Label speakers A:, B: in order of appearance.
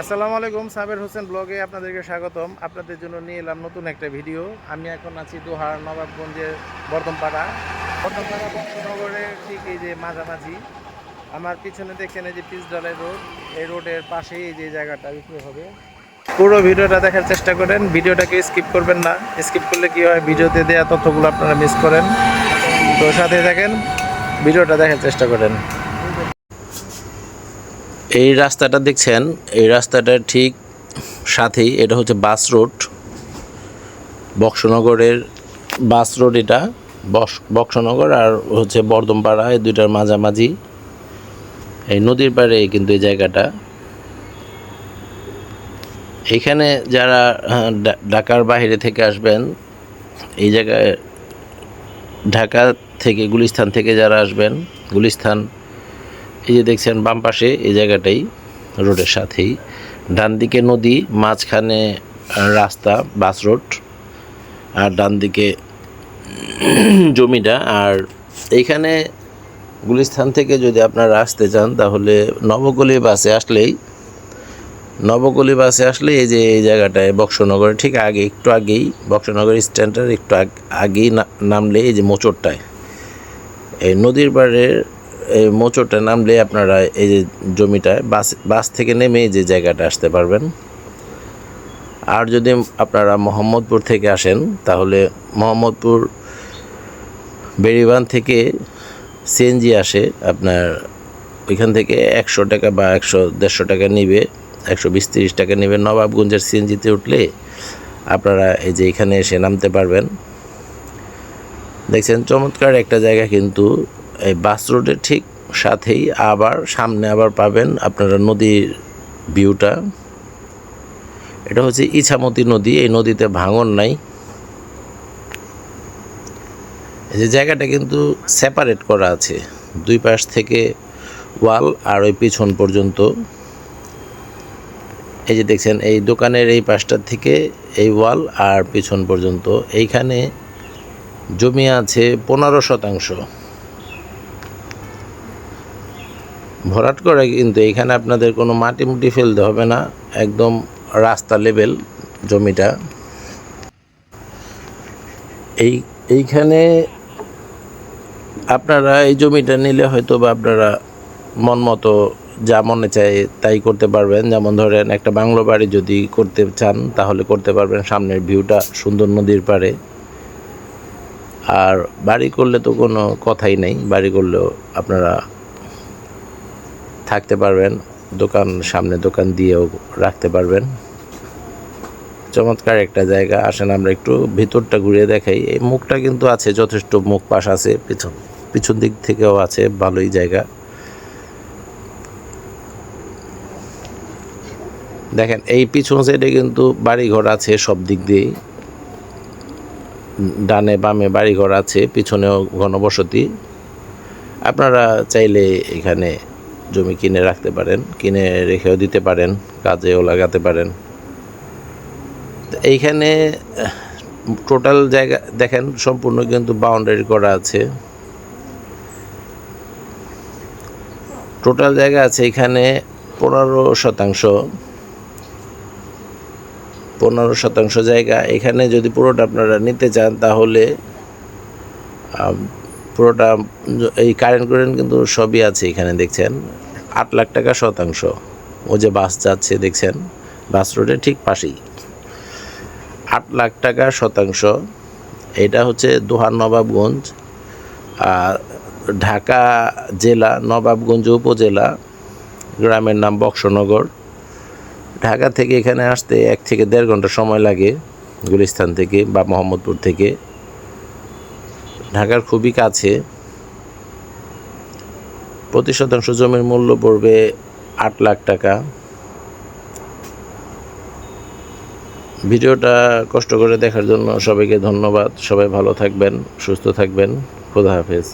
A: আসসালামু আলাইকুম, সাবের হোসেন ব্লগে আপনাদেরকে স্বাগতম। আপনাদের জন্য নিয়ে এলাম নতুন একটা ভিডিও। আমি এখন আছি দোহার নবাবগঞ্জের বর্ধমপাড়া। বর্ধমপাড়া বংশনগরের ঠিক এই যে মাঝামাঝি আমার পিছনে দেখছেন এই যে পিচঢালাই রোড। এই রোডের পাশেই এই যে জায়গাটা বিক্রি হবে। পুরো ভিডিওটা দেখার চেষ্টা করেন, ভিডিওটাকে স্কিপ করবেন না। স্কিপ করলে কি হয়, ভিডিওতে দেওয়া তথ্যগুলো আপনারা মিস করেন। তো সাথে থাকেন, ভিডিওটা দেখার চেষ্টা করেন।
B: এই রাস্তাটা দেখছেন, এই রাস্তাটার ঠিক সাথেই এটা হচ্ছে বাস রোড, বক্সনগরের বাস রোড। এটা বক্সনগর আর হচ্ছে বর্ধমপাড়া, এই দুইটার মাঝামাঝি এই নদীর পাড়ে কিন্তু এই জায়গাটা। এখানে যারা ঢাকার বাইরে থেকে আসবেন, এই জায়গায় ঢাকা থেকে গুলিস্তান থেকে যারা আসবেন, গুলিস্তান এই যে দেখছেন বাম পাশে এই জায়গাটাই রোডের সাথেই, ডান দিকে নদী, মাঝখানে রাস্তা বাস রোড, আর ডান দিকে জমিটা। আর এইখানে গুলিস্তান থেকে যদি আপনারা আসতে চান তাহলে নবগলি বাসে আসলে এই যে এই জায়গাটায় বক্সনগরের ঠিক আগে, একটু আগেই বক্সনগর স্ট্যান্ডের একটু আগেই নামলে এই যে মোচরটায়, এই নদীর পাড়ের এই মোচরটা নামলে আপনারা এই যে জমিটায় বাস থেকে নেমে এই যে জায়গাটা আসতে পারবেন। আর যদি আপনারা মোহাম্মদপুর থেকে আসেন তাহলে মোহাম্মদপুর বেড়িবাঁধ থেকে সিএনজি আসে, আপনার ওইখান থেকে 100 টাকা বা 100-150 টাকা নিবে, 120-30 টাকা নেবে। নবাবগঞ্জের সিএনজিতে উঠলে আপনারা এই যে এখানে এসে নামতে পারবেন। দেখছেন চমৎকার একটা জায়গা, কিন্তু এই বাস রোডের ঠিক সাথেই আবার সামনে আবার পাবেন আপনারা নদীর ভিউটা। এটা হচ্ছে ইছামতি নদী, এই নদীতে ভাঙন নাই। এই যে জায়গাটা কিন্তু সেপারেট করা আছে, দুই পাশ থেকে ওয়াল আর ওই পিছন পর্যন্ত। এই যে দেখছেন এই দোকানের এই পাশটার থেকে এই ওয়াল আর পিছন পর্যন্ত। এইখানে জমি আছে 15%। ভরাট করে, কিন্তু এইখানে আপনাদের কোনো মাটি মুটি ফেলতে হবে না, একদম রাস্তা লেভেল জমিটা। এইখানে আপনারা এই জমিটা নিলে হয়তো বা আপনারা মন মতো যা মনে চায় তাই করতে পারবেন। যেমন ধরেন একটা বাংলো বাড়ি যদি করতে চান তাহলে করতে পারবেন, সামনের ভিউটা সুন্দর নদীর পাড়ে। আর বাড়ি করলে তো কোনো কথাই নেই, বাড়ি করলেও আপনারা থাকতে পারবেন, সামনে দোকান দিয়েও রাখতে পারবেন। চমৎকার একটা জায়গা। আসেন আমরা একটু ভিতরটা ঘুরিয়ে দেখাই। এই মুখটা কিন্তু আছে, যথেষ্ট মুখ পাশ আছে, পিছন দিক থেকেও আছে, ভালোই জায়গা। দেখেন এই পিছন সাইডে কিন্তু বাড়িঘর আছে সব দিক দিয়েই, ডানে বামে বাড়িঘর আছে, পিছনেও ঘনবসতি। আপনারা চাইলে এখানে জমি কিনে রাখতে পারেন, কিনে রেখেও দিতে পারেন, কাজেও লাগাতে পারেন। এইখানে টোটাল জায়গা দেখেন সম্পূর্ণ কিন্তু বাউন্ডারি করা আছে। টোটাল জায়গা আছে এখানে 15% জায়গা। এখানে যদি পুরোটা আপনারা নিতে চান তাহলে পুরোটা এই কারেন্ট কিন্তু সবই আছে এখানে। দেখছেন 8 লাখ টাকা শতাংশ। ও যে বাস যাচ্ছে দেখছেন, বাস রোডের ঠিক পাশেই 8 লাখ টাকা শতাংশ। এটা হচ্ছে দোহার নবাবগঞ্জ, ঢাকা জেলা, নবাবগঞ্জ উপজেলা, গ্রামের নাম বক্সনগর। ঢাকা থেকে এখানে আসতে 1 থেকে 1.5 ঘন্টা সময় লাগে, গুলিস্তান থেকে বা মোহাম্মদপুর থেকে। ঢাকার খুবই কাছে। প্রতি শতাংশ জমির মূল্য পড়বে 8 লাখ টাকা। ভিডিওটা কষ্ট করে দেখার জন্য সবাইকে ধন্যবাদ। সবাই ভালো থাকবেন, সুস্থ থাকবেন। খোদা হাফেজ।